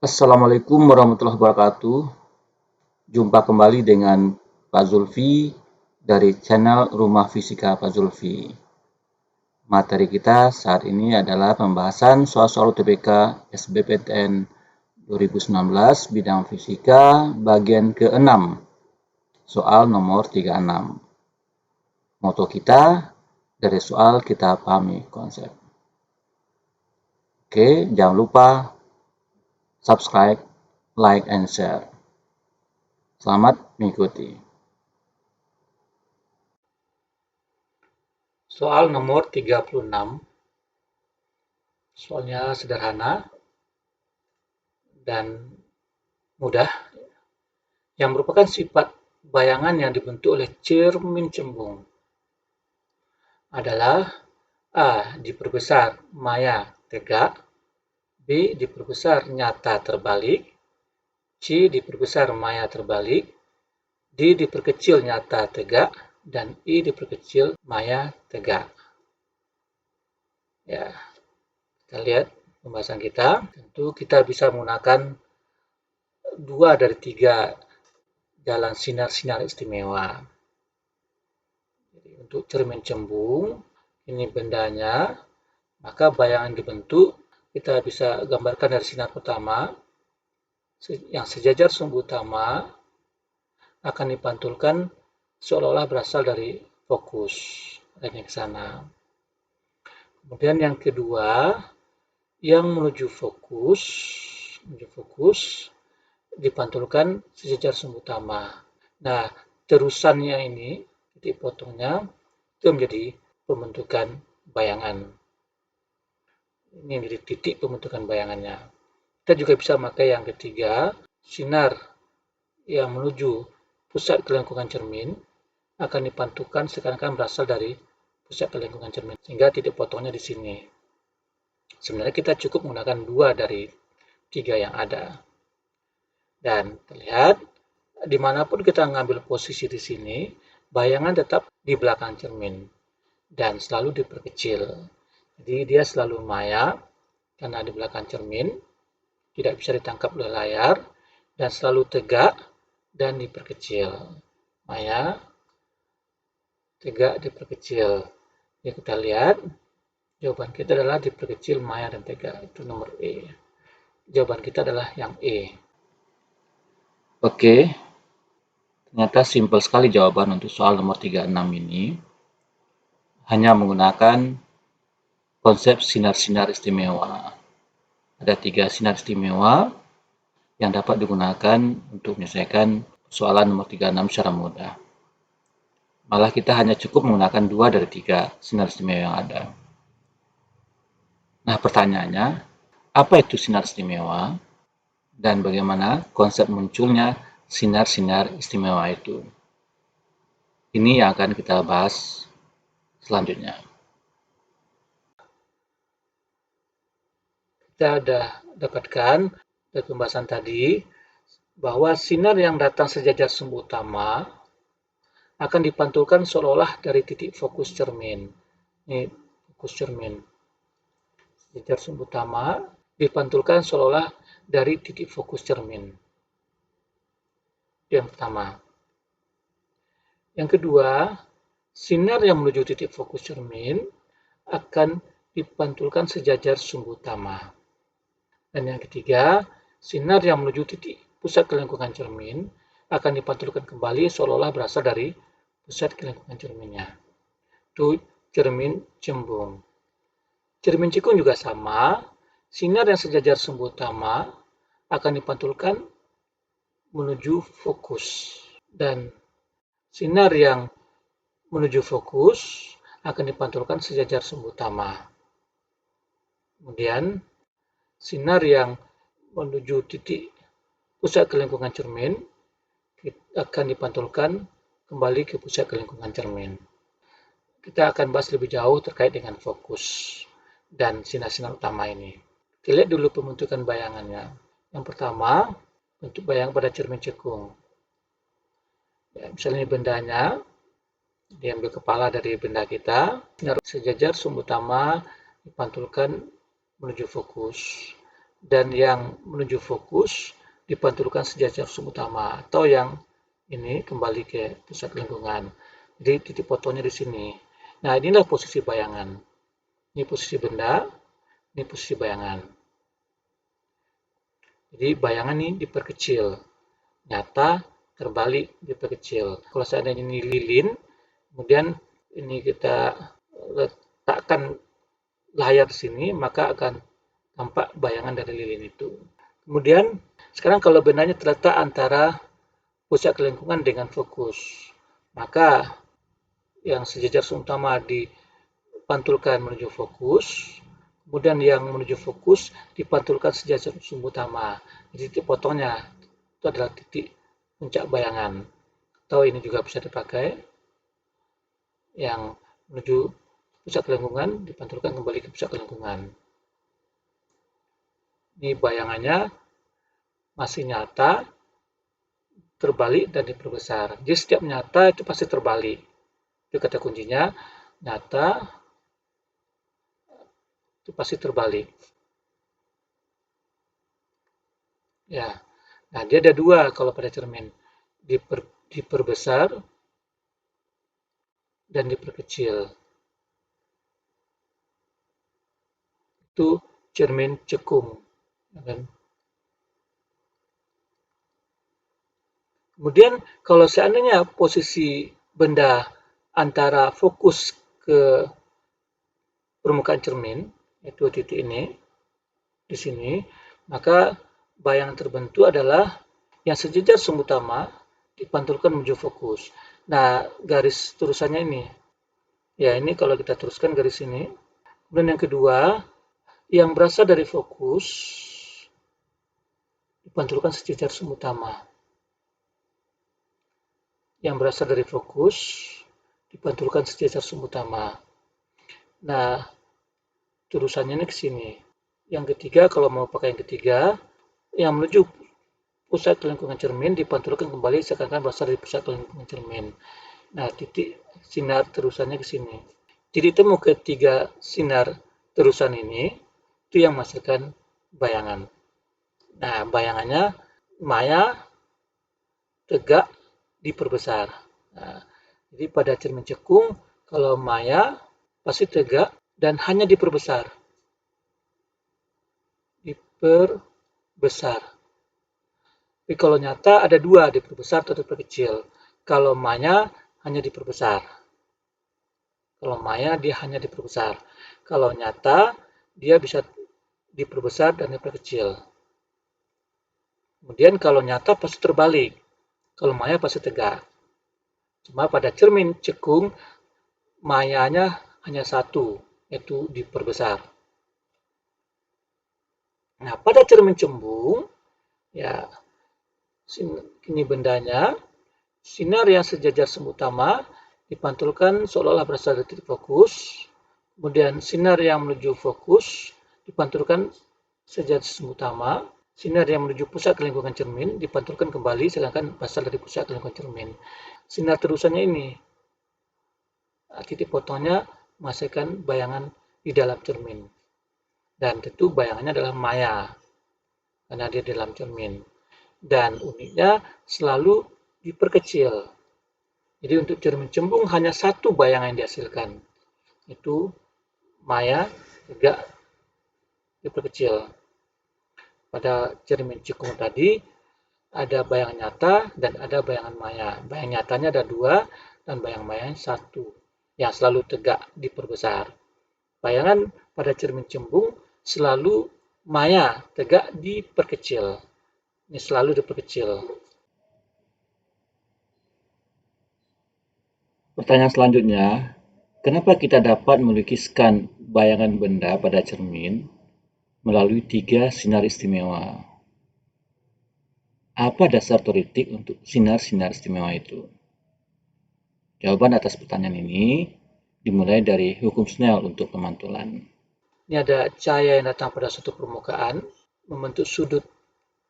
Assalamualaikum warahmatullahi wabarakatuh. Jumpa kembali dengan Pak Zulfi dari channel Rumah Fisika Pak Zulfi. Materi kita saat ini adalah pembahasan soal-soal UTBK SBMPTN 2019 bidang fisika bagian ke-6, soal nomor 36. Moto kita, dari soal kita pahami konsep. Oke, jangan lupa subscribe, like, and share. Selamat mengikuti. Soal nomor 36. Soalnya sederhana dan mudah, yang merupakan sifat bayangan yang dibentuk oleh cermin cembung adalah A. Diperbesar maya tegak, B. Diperbesar nyata terbalik, C. Diperbesar maya terbalik, D. Diperkecil nyata tegak, dan E. Diperkecil maya tegak. Ya, kita lihat pembahasan kita. Tentu kita bisa menggunakan 2 dari 3 jalan sinar-sinar istimewa. Jadi, untuk cermin cembung, ini bendanya, maka bayangan dibentuk, kita bisa gambarkan dari sinar pertama, yang sejajar sumbu utama akan dipantulkan seolah-olah berasal dari fokus, dan ke sana. Kemudian yang kedua, yang menuju fokus dipantulkan sejajar sumbu utama. Nah, terusannya ini, titik potongnya, itu menjadi pembentukan bayangan. Ini menjadi titik pembentukan bayangannya. Kita juga bisa memakai yang ketiga, sinar yang menuju pusat kelengkungan cermin akan dipantulkan seakan-akan berasal dari pusat kelengkungan cermin, sehingga titik potongnya di sini. Sebenarnya kita cukup menggunakan 2 dari 3 yang ada. Dan terlihat, dimanapun kita mengambil posisi di sini, bayangan tetap di belakang cermin dan selalu diperkecil. Jadi dia selalu maya karena di belakang cermin, tidak bisa ditangkap oleh layar, dan selalu tegak dan diperkecil. Maya, tegak, diperkecil. Jadi kita lihat, jawaban kita adalah diperkecil, maya, dan tegak. Itu nomor E. Jawaban kita adalah yang E. Oke, ternyata simpel sekali jawaban untuk soal nomor 36 ini. Hanya menggunakan konsep sinar-sinar istimewa. Ada 3 sinar istimewa yang dapat digunakan untuk menyelesaikan soalan nomor 36 secara mudah. Malah kita hanya cukup menggunakan 2 dari 3 sinar istimewa yang ada. Nah, pertanyaannya, apa itu sinar istimewa? Dan bagaimana konsep munculnya sinar-sinar istimewa itu? Ini yang akan kita bahas selanjutnya. Kita sudah dapatkan dari pembahasan tadi bahwa sinar yang datang sejajar sumbu utama akan dipantulkan seolah-olah dari titik fokus cermin. Ini fokus cermin. Sejajar sumbu utama dipantulkan seolah-olah dari titik fokus cermin. Yang pertama. Yang kedua, sinar yang menuju titik fokus cermin akan dipantulkan sejajar sumbu utama. Dan yang ketiga, sinar yang menuju titik pusat kelengkungan cermin akan dipantulkan kembali seolah-olah berasal dari pusat kelengkungan cerminnya. Itu cermin cembung. Cermin cekung juga sama, sinar yang sejajar sumbu utama akan dipantulkan menuju fokus. Dan sinar yang menuju fokus akan dipantulkan sejajar sumbu utama. Kemudian, sinar yang menuju titik pusat kelengkungan cermin akan dipantulkan kembali ke pusat kelengkungan cermin. Kita akan bahas lebih jauh terkait dengan fokus dan sinar-sinar utama ini. Kita lihat dulu pembentukan bayangannya. Yang pertama, bentuk bayangan pada cermin cekung. Ya, misalnya ini bendanya, diambil kepala dari benda kita, sinar sejajar sumbu utama dipantulkan menuju fokus. dan yang menuju fokus dipantulkan sejajar sumbu utama, atau yang ini kembali ke pusat lingkungan. Jadi titik fotonya di sini. Nah, inilah posisi bayangan. Ini posisi benda, ini posisi bayangan. Jadi bayangan ini diperkecil, nyata terbalik diperkecil. Kalau seandainya ini lilin, kemudian ini kita letakkan layar di sini, maka akan tampak bayangan dari lilin itu. Kemudian sekarang kalau bendanya terletak antara pusat kelingkungan dengan fokus, maka yang sejajar sumbu utama dipantulkan menuju fokus, kemudian yang menuju fokus dipantulkan sejajar sumbu utama. Jadi titik potongnya itu adalah titik puncak bayangan. Atau ini juga bisa dipakai yang menuju pusat kelingkungan dipantulkan kembali ke pusat kelingkungan. Ini bayangannya masih nyata, terbalik dan diperbesar. Jadi setiap nyata itu pasti terbalik. Itu kata kuncinya, nyata itu pasti terbalik. Ya, nah dia ada dua kalau pada cermin, diperbesar dan diperkecil. Itu cermin cekung. Kemudian kalau seandainya posisi benda antara fokus ke permukaan cermin, yaitu titik ini, di sini, maka bayangan terbentuk adalah yang sejajar sumbu utama dipantulkan menuju fokus. Nah, garis terusannya ini. Ya, ini kalau kita teruskan garis ini. Kemudian yang kedua, yang berasal dari fokus dipantulkan sejajar sumbu utama. Yang berasal dari fokus dipantulkan sejajar sumbu utama. Nah, terusannya ini ke sini. Yang ketiga, kalau mau pakai yang ketiga, yang menuju pusat kelingkungan cermin dipantulkan kembali seakan-akan berasal dari pusat kelingkungan cermin. Nah, titik sinar terusannya ke sini. Titik temu ketiga sinar terusan ini itu yang menghasilkan bayangan. Nah, bayangannya maya, tegak, diperbesar. Nah, jadi pada cermin cekung, kalau maya pasti tegak dan hanya diperbesar. Diperbesar. Tapi kalau nyata ada dua, diperbesar atau diperkecil. Kalau maya hanya diperbesar. Kalau maya dia hanya diperbesar. Kalau nyata dia bisa diperbesar dan diperkecil. Kemudian kalau nyata pasti terbalik. Kalau maya pasti tegak. Cuma pada cermin cekung mayanya hanya satu, yaitu diperbesar. Nah, pada cermin cembung, ya ini bendanya, sinar yang sejajar sumbu utama dipantulkan seolah-olah berasal dari titik fokus, kemudian sinar yang menuju fokus dipantulkan sejajar sumbu utama, sinar yang menuju pusat kelingkungan cermin dipantulkan kembali sedangkan berasal dari pusat kelingkungan cermin. Sinar terusannya ini, titik potongnya menghasilkan bayangan di dalam cermin. Dan tentu bayangannya adalah maya, karena dia di dalam cermin. Dan uniknya selalu diperkecil. Jadi untuk cermin cembung hanya satu bayangan yang dihasilkan, itu maya juga diperkecil. Pada cermin cekung tadi ada bayangan nyata dan ada bayangan maya. Bayangan nyatanya ada dua dan bayangan mayanya satu yang selalu tegak diperbesar. Bayangan pada cermin cembung selalu maya tegak diperkecil. Ini selalu diperkecil. Pertanyaan selanjutnya, kenapa kita dapat melukiskan bayangan benda pada cermin melalui 3 sinar istimewa? Apa dasar teoretik untuk sinar-sinar istimewa itu? Jawaban atas pertanyaan ini dimulai dari hukum Snell untuk pemantulan. Ini ada cahaya yang datang pada suatu permukaan membentuk sudut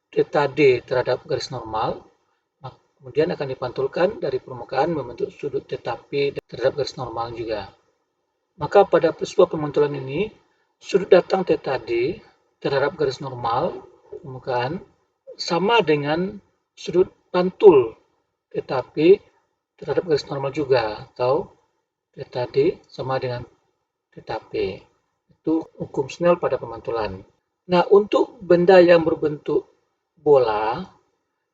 theta D terhadap garis normal, kemudian akan dipantulkan dari permukaan membentuk sudut theta P terhadap garis normal juga. Maka pada peristiwa pemantulan ini, sudut datang theta D terhadap garis normal permukaan sama dengan sudut pantul theta P terhadap garis normal juga, atau theta D sama dengan theta P. Itu hukum Snell pada pemantulan. Nah, untuk benda yang berbentuk bola,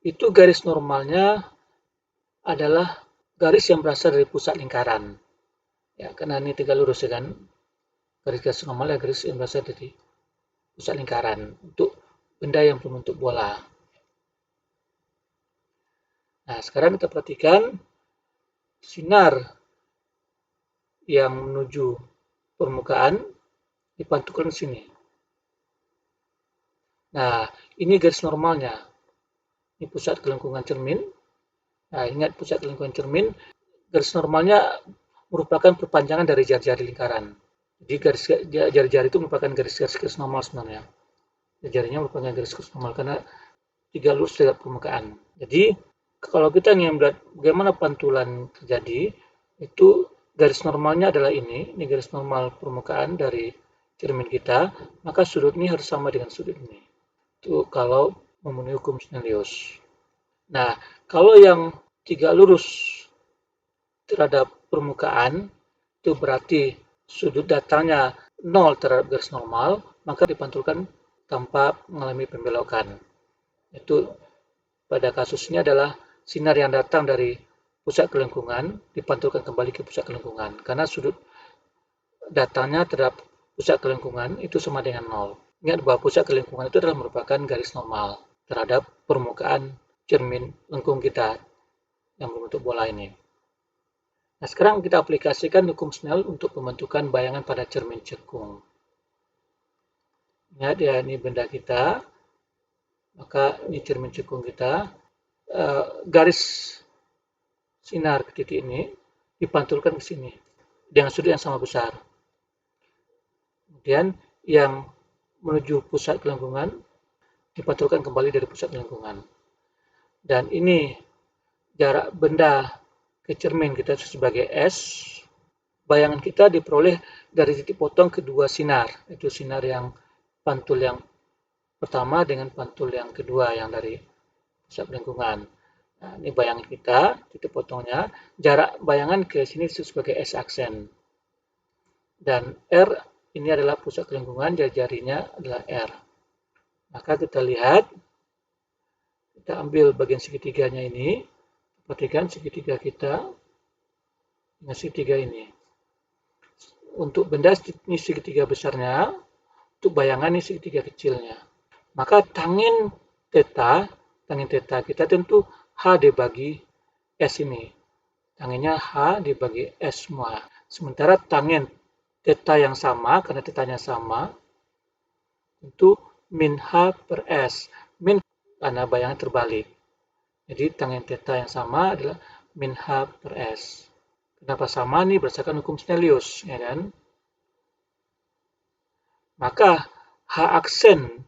itu garis normalnya adalah garis yang berasal dari pusat lingkaran. Ya, karena ini tegak lurus ya kan. Garis-garis normal ya garis yang berasal dari pusat lingkaran untuk benda yang berbentuk bola. Nah, sekarang kita perhatikan sinar yang menuju permukaan dipantulkan di sini. Nah, ini garis normalnya. Ini pusat kelengkungan cermin. Nah, ingat pusat kelengkungan cermin, garis normalnya merupakan perpanjangan dari jari-jari lingkaran. Jadi garis jari-jari itu merupakan garis-garis normal sebenarnya. Jarinya merupakan garis-garis normal karena tiga lurus terhadap permukaan. Jadi kalau kita ingin melihat bagaimana pantulan terjadi, itu garis normalnya adalah ini garis normal permukaan dari cermin kita, maka sudut ini harus sama dengan sudut ini. Itu kalau memenuhi hukum Snellius. Nah, kalau yang tiga lurus terhadap permukaan, itu berarti sudut datangnya 0 terhadap garis normal, maka dipantulkan tanpa mengalami pembelokan. Itu pada kasus ini adalah sinar yang datang dari pusat kelengkungan dipantulkan kembali ke pusat kelengkungan, karena sudut datangnya terhadap pusat kelengkungan itu sama dengan 0. Ingat bahwa pusat kelengkungan itu adalah merupakan garis normal terhadap permukaan cermin lengkung kita yang berbentuk bola ini. Nah, sekarang kita aplikasikan hukum Snell untuk pembentukan bayangan pada cermin cekung. Ingat ya, ini benda kita, maka ini cermin cekung kita. Garis sinar ke titik ini dipantulkan ke sini dengan sudut yang sama besar. Kemudian yang menuju pusat kelengkungan dipantulkan kembali dari pusat kelengkungan. Dan ini jarak benda ke cermin kita sebagai S. Bayangan kita diperoleh dari titik potong kedua sinar, itu sinar yang pantul yang pertama dengan pantul yang kedua yang dari pusat kelengkungan. Nah, ini bayangan kita, titik potongnya. Jarak bayangan ke sini sebagai S aksen. Dan R ini adalah pusat kelengkungan, jari-jarinya adalah R. Maka kita lihat, kita ambil bagian segitiganya ini, perhatikan segitiga kita dengan segitiga ini. Untuk benda ini segitiga besarnya, untuk bayangan ini segitiga kecilnya. Maka tangin theta kita tentu H dibagi S ini. Tanginnya H dibagi S semua. Sementara tangin theta yang sama, karena tetanya sama, itu min H per S. Min karena bayangan terbalik. Jadi tangin theta yang sama adalah min H per S. Kenapa sama? Ini berdasarkan hukum Snellius, ya kan? Maka H aksen,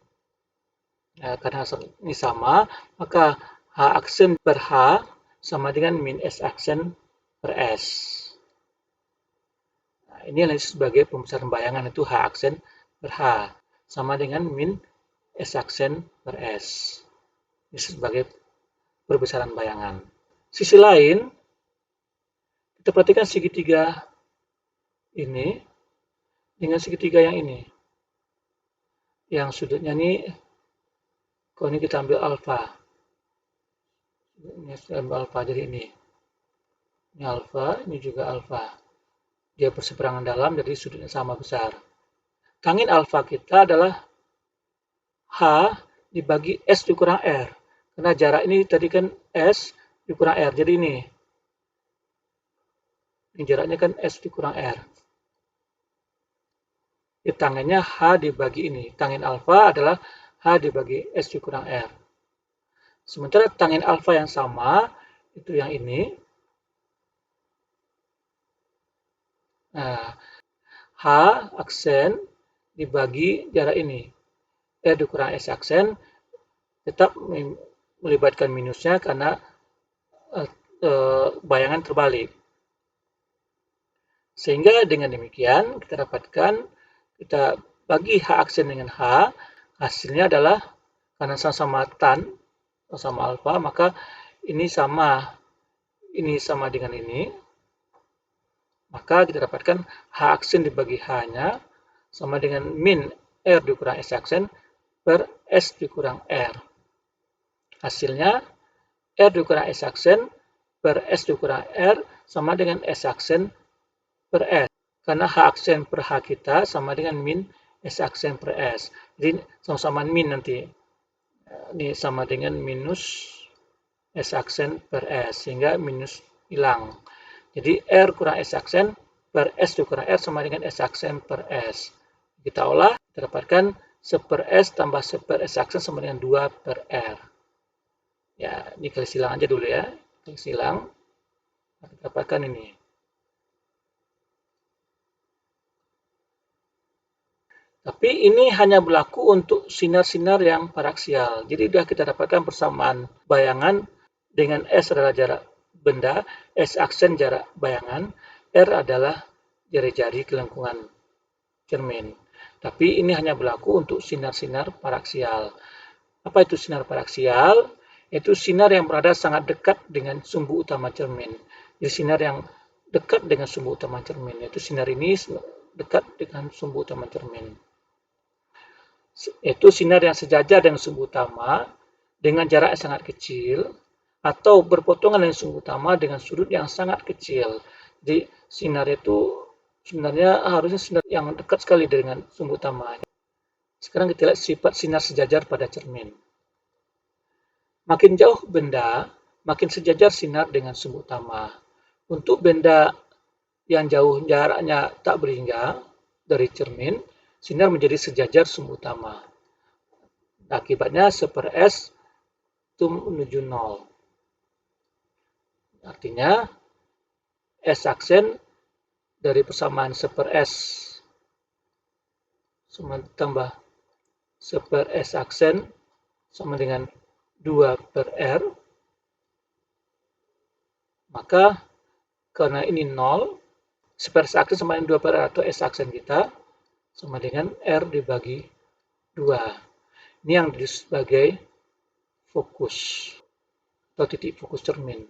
karena ini sama, maka H aksen per H sama dengan min S aksen per S. Nah, ini yang sebagai pembesaran bayangan itu H aksen per H sama dengan min S aksen per S. Ini sebagai perbesaran bayangan. Sisi lain, kita perhatikan segitiga ini dengan segitiga yang ini. Yang sudutnya ini, kalau ini kita ambil alfa. Ini ambil alfa, jadi ini. Ini alfa, ini juga alfa. Dia berseberangan dalam, jadi sudutnya sama besar. Tangin alfa kita adalah H dibagi S dikurang R. Karena jarak ini tadi kan S dikurang R, jadi ini. Ini jaraknya kan S dikurang R. Jadi tangennya H dibagi ini. Tangin alfa adalah H dibagi S dikurang R. Sementara tangin alfa yang sama, itu yang ini. Nah, H aksen dibagi jarak ini. R dikurang S aksen tetap melibatkan minusnya karena bayangan terbalik. Sehingga dengan demikian kita dapatkan, kita bagi H aksen dengan H, Hasilnya adalah karena sama-sama tan, sama alfa, maka ini sama dengan ini. Maka kita dapatkan H aksen dibagi H-nya sama dengan min R dikurang S aksen per S dikurang R. Hasilnya R dikurang S aksen per S dikurang R sama dengan S aksen per S. Karena H aksen per H kita sama dengan min S aksen per S. Jadi sama-sama min nanti. Ini sama dengan minus S aksen per S, sehingga minus hilang. Jadi R kurang S aksen per S dikurang R sama dengan S aksen per S. Kita olah, kita dapatkan 1 per S tambah 1 per S aksen sama dengan 2 per R. Ya, ini kali silang aja dulu ya. Kali silang, kita dapatkan ini. Tapi ini hanya berlaku untuk sinar-sinar yang paraksial. Jadi sudah kita dapatkan persamaan bayangan dengan S adalah jarak benda, S aksen jarak bayangan, R adalah jari-jari kelengkungan cermin. Tapi ini hanya berlaku untuk sinar-sinar paraksial. Apa itu sinar paraksial? Itu sinar yang berada sangat dekat dengan sumbu utama cermin. Jadi sinar yang dekat dengan sumbu utama cermin, yaitu sinar ini dekat dengan sumbu utama cermin. Itu sinar yang sejajar dengan sumbu utama dengan jarak yang sangat kecil, atau berpotongan dengan sumbu utama dengan sudut yang sangat kecil. Jadi sinar itu sebenarnya harusnya sinar yang dekat sekali dengan sumbu utama. Sekarang kita lihat sifat sinar sejajar pada cermin. Makin jauh benda, makin sejajar sinar dengan sumbu utama. Untuk benda yang jauh jaraknya tak berhingga dari cermin, sinar menjadi sejajar sumbu utama. Akibatnya 1 per S itu menuju 0. Artinya S aksen dari persamaan 1 per S tambah 1 per S aksen sama dengan 2 per R. Maka karena ini 0, 1 per S aksen sama dengan 2 per R atau S aksen kita sama dengan R dibagi 2. Ini yang disebut sebagai fokus atau titik fokus cermin.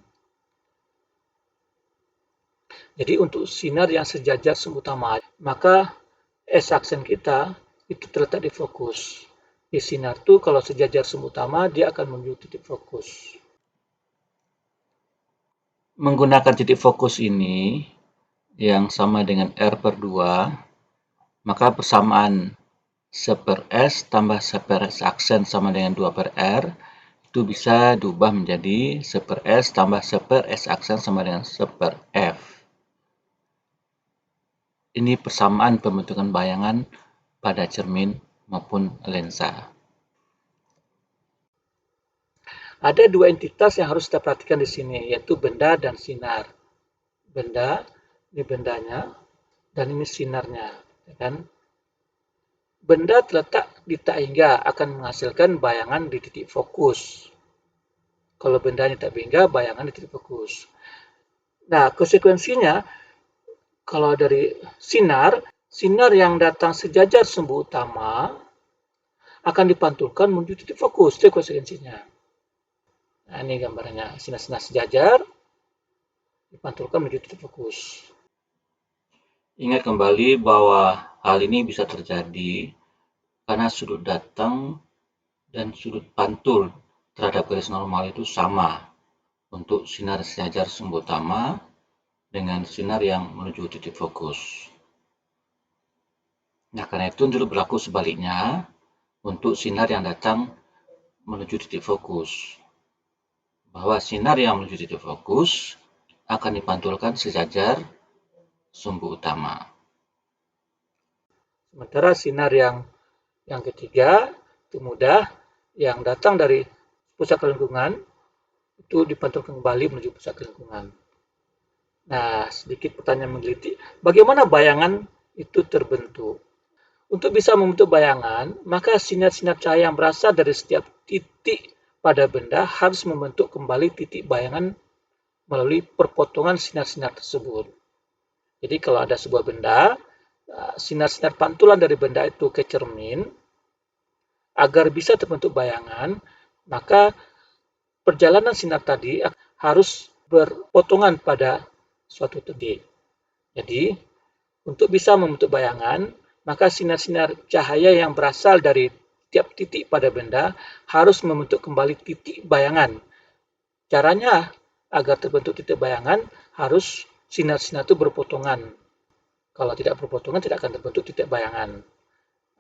Jadi untuk sinar yang sejajar sumbu utama, maka S aksen kita itu terletak di fokus. Di sinar itu kalau sejajar sumbu utama, dia akan menuju titik fokus. Menggunakan titik fokus ini yang sama dengan R per 2, maka persamaan 1 per S tambah 1 per S aksen sama dengan 2 per R itu bisa diubah menjadi 1 per S tambah 1 per S aksen sama dengan 1 per F. Ini persamaan pembentukan bayangan pada cermin maupun lensa. Ada dua entitas yang harus kita perhatikan di sini, yaitu benda dan sinar. Benda, ini bendanya, dan ini sinarnya. Ya kan? Benda terletak di tak hingga akan menghasilkan bayangan di titik fokus. Kalau bendanya tak hingga, bayangan di titik fokus. Nah, konsekuensinya, kalau dari sinar yang datang sejajar sumbu utama akan dipantulkan menuju titik fokus. Itu konsekuensinya. Nah, ini gambarnya. Sinar-sinar sejajar dipantulkan menuju titik fokus. Ingat kembali bahwa hal ini bisa terjadi karena sudut datang dan sudut pantul terhadap garis normal itu sama untuk sinar sejajar sumbu utama dengan sinar yang menuju titik fokus. Nah, karena itu juga berlaku sebaliknya untuk sinar yang datang menuju titik fokus. Bahwa sinar yang menuju titik fokus akan dipantulkan sejajar sumbu utama. Sementara sinar yang ketiga itu mudah, yang datang dari pusat kelengkungan itu dipantulkan kembali menuju pusat kelengkungan. Nah, sedikit pertanyaan menggelitik, bagaimana bayangan itu terbentuk? Untuk bisa membentuk bayangan, maka sinar-sinar cahaya yang berasal dari setiap titik pada benda harus membentuk kembali titik bayangan melalui perpotongan sinar-sinar tersebut. Jadi kalau ada sebuah benda, sinar-sinar pantulan dari benda itu ke cermin, agar bisa terbentuk bayangan, maka perjalanan sinar tadi harus berpotongan pada suatu titik. Jadi, untuk bisa membentuk bayangan, maka sinar-sinar cahaya yang berasal dari tiap titik pada benda harus membentuk kembali titik bayangan. Caranya agar terbentuk titik bayangan harus sinar-sinar itu berpotongan. Kalau tidak berpotongan tidak akan terbentuk titik bayangan.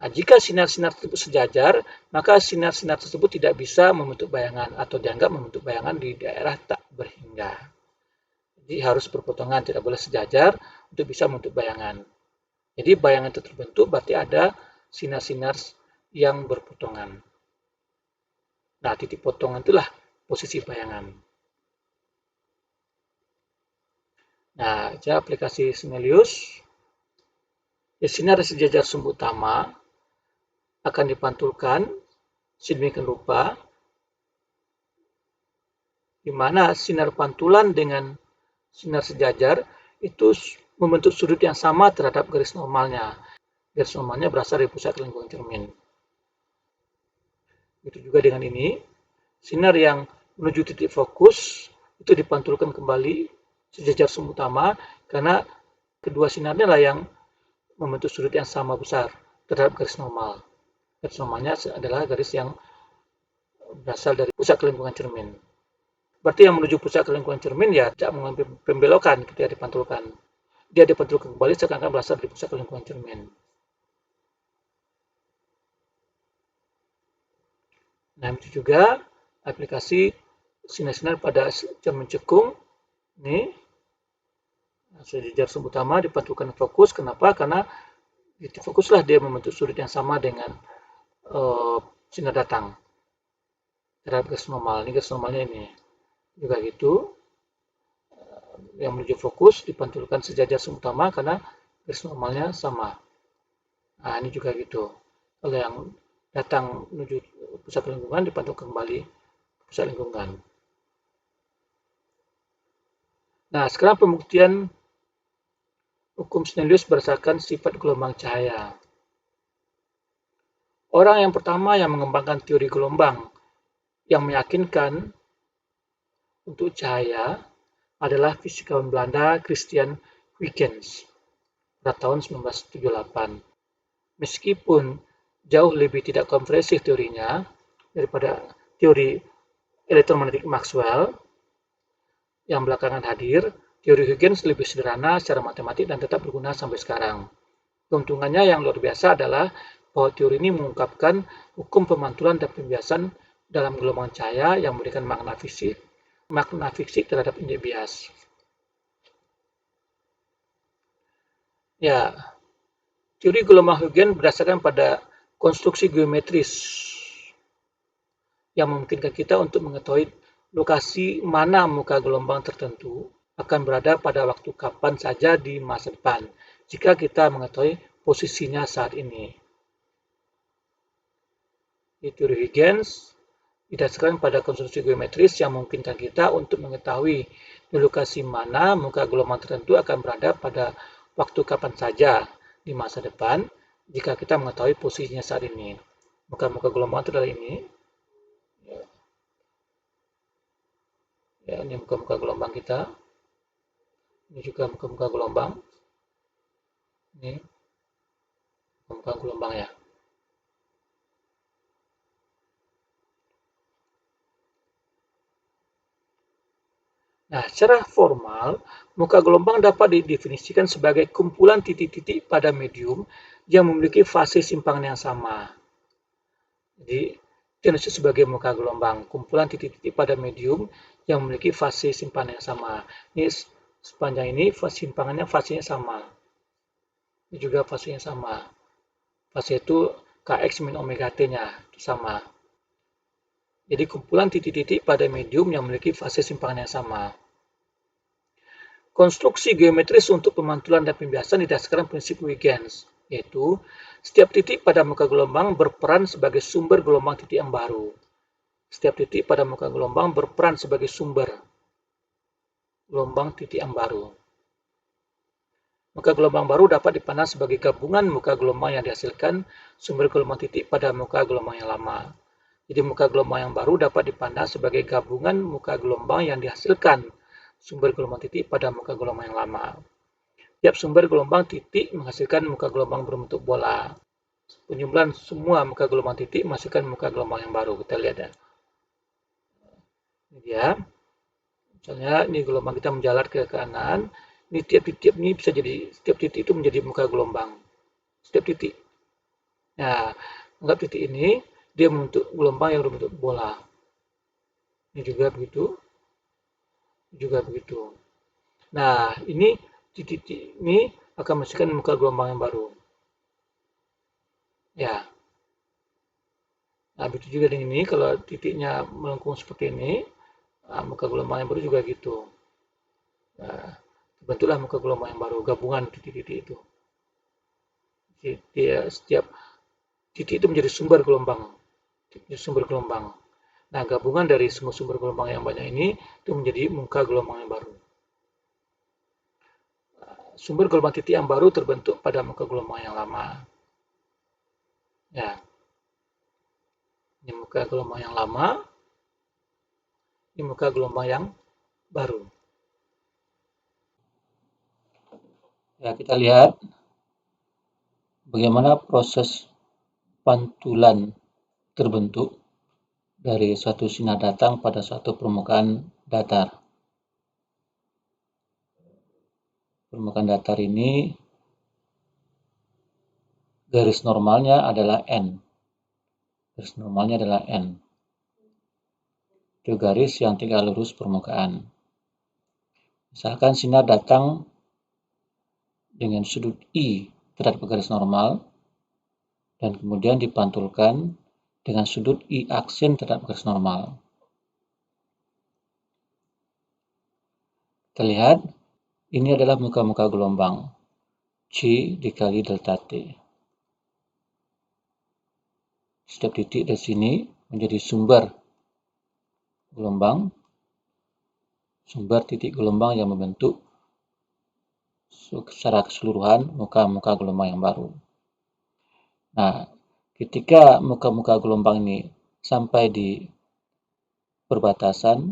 Nah, jika sinar-sinar tersebut sejajar, maka sinar-sinar tersebut tidak bisa membentuk bayangan atau dianggap membentuk bayangan di daerah tak berhingga. Jadi harus berpotongan, tidak boleh sejajar untuk bisa membentuk bayangan. Jadi bayangan itu terbentuk berarti ada sinar-sinar yang berpotongan. Nah, titik potongan itulah posisi bayangan. Nah, cara aplikasi Snellius, sinar sejajar sumbu utama akan dipantulkan sedemikian rupa di mana sinar pantulan dengan sinar sejajar itu membentuk sudut yang sama terhadap garis normalnya. Garis normalnya berasal dari pusat lingkungan cermin. Begitu juga dengan ini, sinar yang menuju titik fokus itu dipantulkan kembali sejajar sumbu utama karena kedua sinarnya lah yang membentuk sudut yang sama besar terhadap garis normal. Garis normalnya adalah garis yang berasal dari pusat kelingkungan cermin. Berarti yang menuju pusat kelingkungan cermin ya tidak mengalami pembelokan ketika dipantulkan. Dia dipantulkan kembali seakan-akan berasal dari pusat kelingkungan cermin. Nah, itu juga aplikasi sinar-sinar pada cermin cekung. Ini sejajar sumbu utama dipantulkan fokus. Kenapa? Karena di fokuslah dia membentuk sudut yang sama dengan sinar datang terhadap garis normal. Ini garis normalnya ini. Juga gitu, yang menuju fokus dipantulkan sejajar sumbu utama karena garis normalnya sama. Nah, ini juga gitu. Kalau yang datang menuju pusat lingkungan dipantulkan kembali pusat lingkungan. Nah, sekarang pembuktian hukum Snellius berdasarkan sifat gelombang cahaya. Orang yang pertama yang mengembangkan teori gelombang yang meyakinkan untuk cahaya adalah fisikawan Belanda Christian Huygens pada tahun 1978. Meskipun jauh lebih tidak komprehensif teorinya daripada teori elektromagnetik Maxwell yang belakangan hadir, teori Huygens lebih sederhana secara matematik dan tetap berguna sampai sekarang. Keuntungannya yang luar biasa adalah bahwa teori ini mengungkapkan hukum pemantulan dan pembiasan dalam gelombang cahaya yang memberikan makna fisik terhadap indeks bias. Ya, teori gelombang Huygens berdasarkan pada konstruksi geometris yang memungkinkan kita untuk mengetahui lokasi mana muka gelombang tertentu akan berada pada waktu kapan saja di masa depan jika kita mengetahui posisinya saat ini. Di teori Huygens didasarkan pada konstruksi geometris yang memungkinkan kita untuk mengetahui di lokasi mana muka gelombang tertentu akan berada pada waktu kapan saja di masa depan jika kita mengetahui posisinya saat ini. Muka-muka gelombang itu adalah ini. Ya, ini muka-muka gelombang kita. Ini juga muka-muka gelombang. Ini muka gelombang ya. Nah, secara formal, muka gelombang dapat didefinisikan sebagai kumpulan titik-titik pada medium yang memiliki fase simpangan yang sama. Jadi, itu disebut sebagai muka gelombang, kumpulan titik-titik pada medium yang memiliki fase simpanan yang sama. Ini sepanjang ini fase simpangannya fasenya sama. Ini juga fasenya sama. Fase itu Kx min omega T-nya sama. Jadi kumpulan titik-titik pada medium yang memiliki fase simpangan yang sama. Konstruksi geometris untuk pemantulan dan pembiasan didasarkan prinsip Huygens, yaitu setiap titik pada muka gelombang berperan sebagai sumber gelombang titik yang baru. Setiap titik pada muka gelombang berperan sebagai sumber gelombang titik yang baru. Muka gelombang baru dapat dipandang sebagai gabungan muka gelombang yang dihasilkan sumber gelombang titik pada muka gelombang yang lama. Jadi muka gelombang yang baru dapat dipandang sebagai gabungan muka gelombang yang dihasilkan sumber gelombang titik pada muka gelombang yang lama. Tiap sumber gelombang titik menghasilkan muka gelombang berbentuk bola. Penjumlahan semua muka gelombang titik menghasilkan muka gelombang yang baru. Kita lihat ya. Ini dia. Misalnya ini gelombang kita menjalar ke kanan. Ini tiap-tiap ini bisa jadi, setiap titik itu menjadi muka gelombang. Setiap titik. Nah, anggap titik ini dia membentuk gelombang yang berbentuk bola. Ini juga begitu. Juga begitu. Nah, ini titik ini akan menghasilkan muka gelombang yang baru. Ya. Nah, begitu juga dengan ini, kalau titiknya melengkung seperti ini, muka gelombang yang baru juga gitu. Nah, bentuklah muka gelombang yang baru, gabungan titik-titik itu. Jadi, setiap titik itu menjadi sumber gelombang. Nah, gabungan dari semua sumber gelombang yang banyak ini itu menjadi muka gelombang yang baru. Sumber gelombang titik yang baru terbentuk pada muka gelombang yang lama. Ya, ini muka gelombang yang lama, ini muka gelombang yang baru. Ya, kita lihat bagaimana proses pantulan terbentuk dari suatu sinar datang pada suatu permukaan datar. Permukaan datar ini garis normalnya adalah N. Garis normalnya adalah N. Itu garis yang tegak lurus permukaan. Misalkan sinar datang dengan sudut I terhadap garis normal dan kemudian dipantulkan dengan sudut I aksen terhadap garis normal. Kita lihat, ini adalah muka-muka gelombang C dikali delta T. Setiap titik dari sini menjadi sumber gelombang, sumber titik gelombang yang membentuk secara keseluruhan muka-muka gelombang yang baru. Nah, ketika muka-muka gelombang ini sampai di perbatasan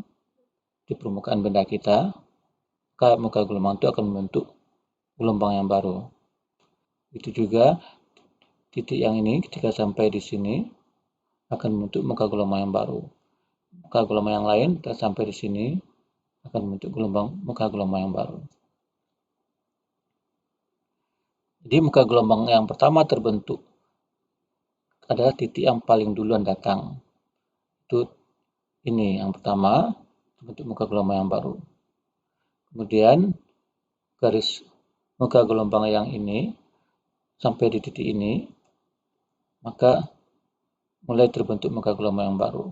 di permukaan benda kita, maka muka gelombang itu akan membentuk gelombang yang baru. Itu juga titik yang ini ketika sampai di sini akan membentuk muka gelombang yang baru. Muka gelombang yang lain ketika sampai di sini akan membentuk muka gelombang yang baru. Jadi muka gelombang yang pertama terbentuk adalah titik yang paling duluan datang. Itu ini yang pertama, terbentuk muka gelombang yang baru. Kemudian garis muka gelombang yang ini sampai di titik ini, maka mulai terbentuk muka gelombang yang baru.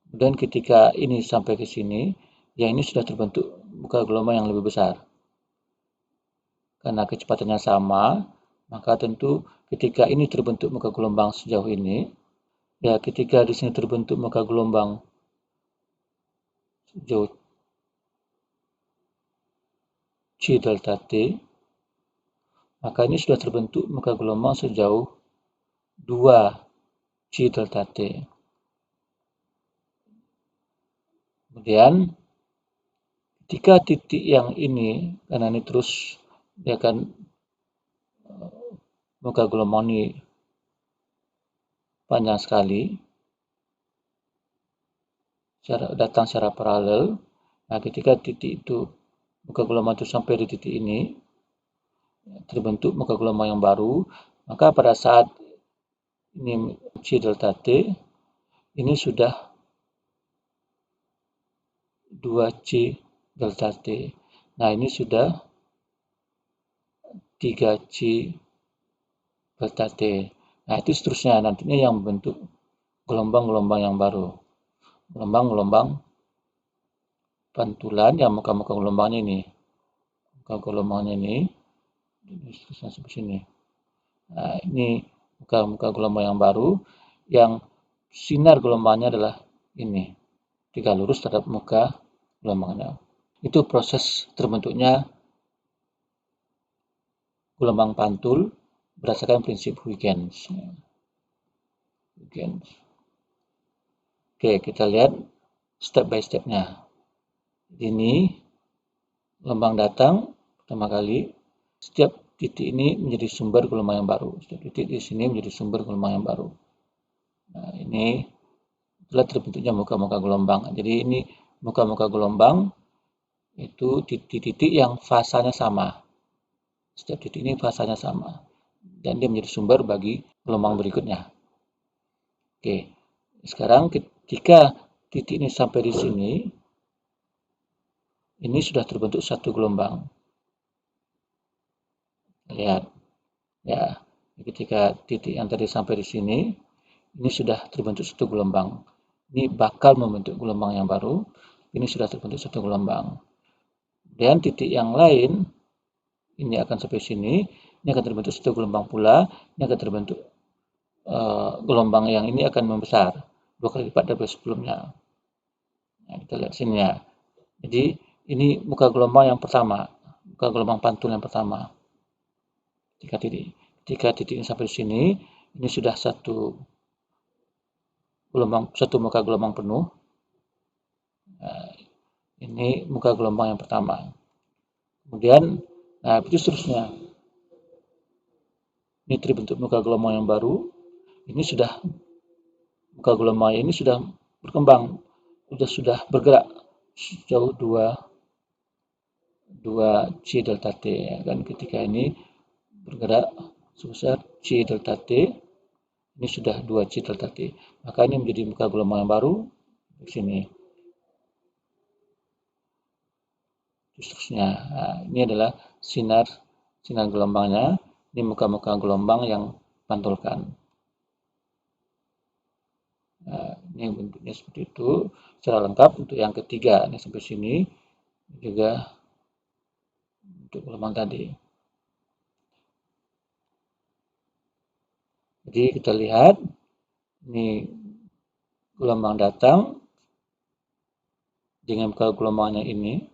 Kemudian ketika ini sampai ke sini, yang ini sudah terbentuk muka gelombang yang lebih besar. Karena kecepatannya sama, maka tentu ketika ini terbentuk muka gelombang sejauh ini, ya ketika di sini terbentuk muka gelombang sejauh C delta T, maka ini sudah terbentuk muka gelombang sejauh 2 C delta T. Kemudian ketika titik yang ini, karena ini terus dia akan muka gelombang ini panjang sekali, datang secara paralel. Nah, ketika titik itu muka gelombang itu sampai di titik ini, terbentuk muka gelombang yang baru, maka pada saat ini C delta T, ini sudah 2C delta T. Nah, ini sudah 3C delta T. Nah, itu seterusnya nantinya yang membentuk gelombang-gelombang yang baru. Gelombang-gelombang pantulan yang muka-muka gelombangnya ini. Muka gelombangnya ini seterusnya sampai sini. Nah, ini muka-muka gelombang yang baru yang sinar gelombangnya adalah ini. Tegak lurus terhadap muka gelombangnya. Itu proses terbentuknya gelombang pantul berdasarkan prinsip Huygens. Oke, kita lihat step by stepnya. Ini gelombang datang pertama kali, setiap titik ini menjadi sumber gelombang yang baru. Setiap titik di sini menjadi sumber gelombang yang baru. Nah, ini telah terbentuknya muka-muka gelombang. Jadi ini muka-muka gelombang itu titik-titik yang fasanya sama. Setiap titik ini fasanya sama. Dan dia menjadi sumber bagi gelombang berikutnya. Oke, sekarang ketika titik ini sampai di sini, ini sudah terbentuk satu gelombang. Lihat, ya, ketika titik yang tadi sampai di sini, ini sudah terbentuk satu gelombang. Ini bakal membentuk gelombang yang baru. Ini sudah terbentuk satu gelombang. Dan titik yang lain, ini akan sampai sini, ini akan terbentuk satu gelombang pula, ini akan terbentuk gelombang yang ini akan membesar, 2 kali lipat dari sebelumnya. Nah, kita lihat sini ya. Jadi ini muka gelombang yang pertama, muka gelombang pantul yang pertama. Ketika titik ini sampai di sini, ini sudah satu muka gelombang penuh. Nah, ini muka gelombang yang pertama. Kemudian, nah itu seterusnya. Ini terbentuk muka gelombang yang baru. Ini sudah muka gelombang ini sudah berkembang, sudah bergerak sejauh 2 C delta T, ya kan. Ketika ini bergerak sebesar C delta T, ini sudah 2 C delta T, maka ini menjadi muka gelombang yang baru di sini. Seterusnya, nah, ini adalah sinar gelombangnya. Ini muka-muka gelombang yang pantulkan. Nah, ini bentuknya seperti itu secara lengkap. Untuk yang ketiga, ini sampai sini juga untuk gelombang tadi. Jadi kita lihat ini gelombang datang dengan muka gelombangnya ini,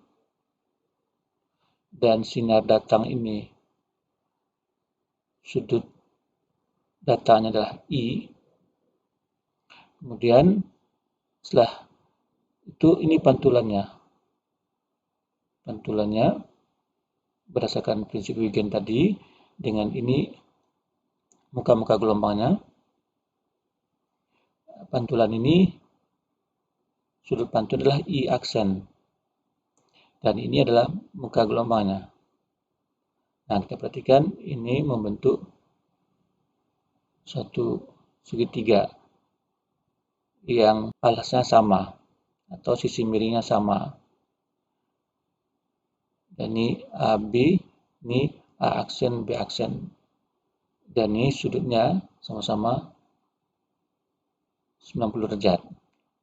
dan sinar datang ini sudut datanya adalah I. Kemudian setelah itu ini pantulannya berdasarkan prinsip Huygens tadi, dengan ini muka-muka gelombangnya. Pantulan ini sudut pantul adalah I aksen, dan ini adalah muka gelombangnya. Nah, kita perhatikan ini membentuk satu segitiga yang alasnya sama atau sisi miringnya sama. Dan ini AB, ini A aksen, B aksen. Dan ini sudutnya sama-sama 90 derajat.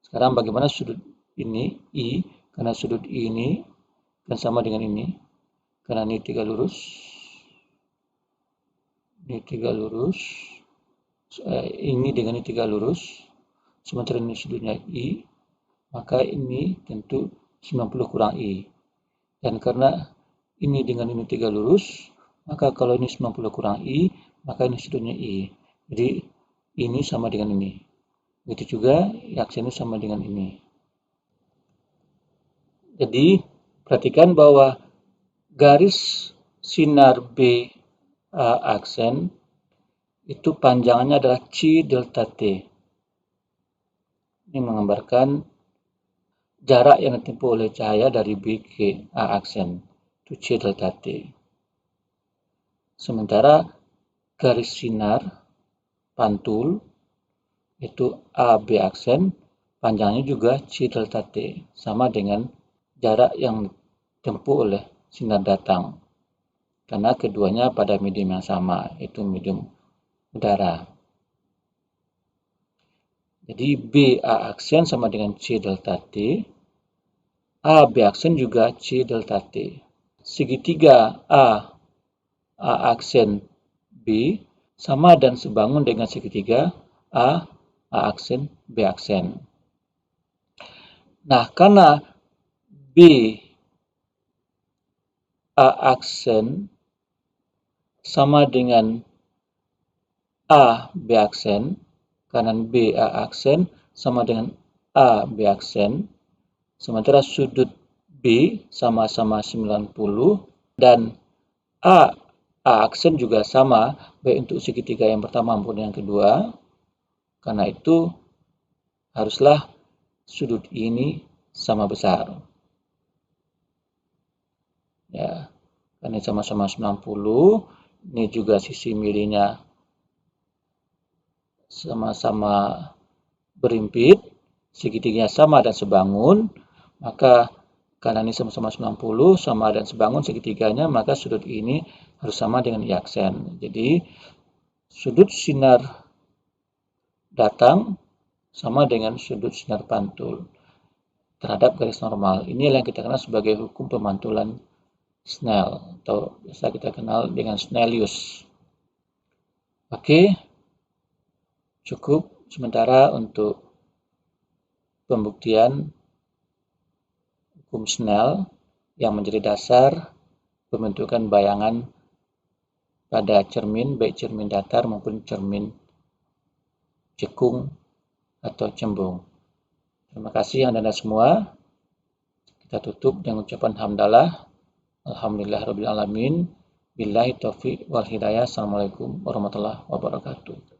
Sekarang bagaimana sudut ini, I, karena sudut I ini kan sama dengan ini, karena ini 3 lurus, ini 3 lurus, ini dengan ini 3 lurus, sementara ini sudutnya I, maka ini tentu 90 kurang I. Dan karena ini dengan ini 3 lurus, maka kalau ini 90 kurang I, maka ini sudutnya I. Jadi ini sama dengan ini. Begitu juga aksen ini sama dengan ini. Jadi perhatikan bahwa garis sinar B A aksen itu panjangannya adalah C delta T. Ini menggambarkan jarak yang ditempuh oleh cahaya dari B ke A aksen, itu C delta T. Sementara garis sinar pantul itu AB aksen, panjangnya juga C delta T, sama dengan jarak yang ditempuh oleh sinar datang, karena keduanya pada medium yang sama, itu medium udara. Jadi BA aksen sama dengan C delta T, AB aksen juga C delta T. Segitiga A aksen B sama dan sebangun dengan segitiga A aksen, B aksen. Nah, karena B A aksen sama dengan A B aksen, kanan B A aksen sama dengan A B aksen, sementara sudut B sama-sama 90 dan A aksen juga sama baik untuk segitiga yang pertama maupun yang kedua. Karena itu haruslah sudut ini sama besar. Ya, karena sama-sama 90, ini juga sisi milinya sama-sama berimpit, segitiganya sama dan sebangun, maka karena ini sama-sama 90, sama dan sebangun segitiganya, maka sudut ini harus sama dengan I aksen. Jadi, sudut sinar datang sama dengan sudut sinar pantul terhadap garis normal. Inilah yang kita kenal sebagai hukum pemantulan Snell, atau biasa kita kenal dengan Snellius. Oke, cukup sementara untuk pembuktian hukum Snell yang menjadi dasar pembentukan bayangan pada cermin, baik cermin datar maupun cermin cekung atau cembung. Terima kasih Anda semua. Kita tutup dengan ucapan hamdalah. Alhamdulillahirabbil alamin. Billahi taufiq wal hidayah. Assalamualaikum warahmatullahi wabarakatuh.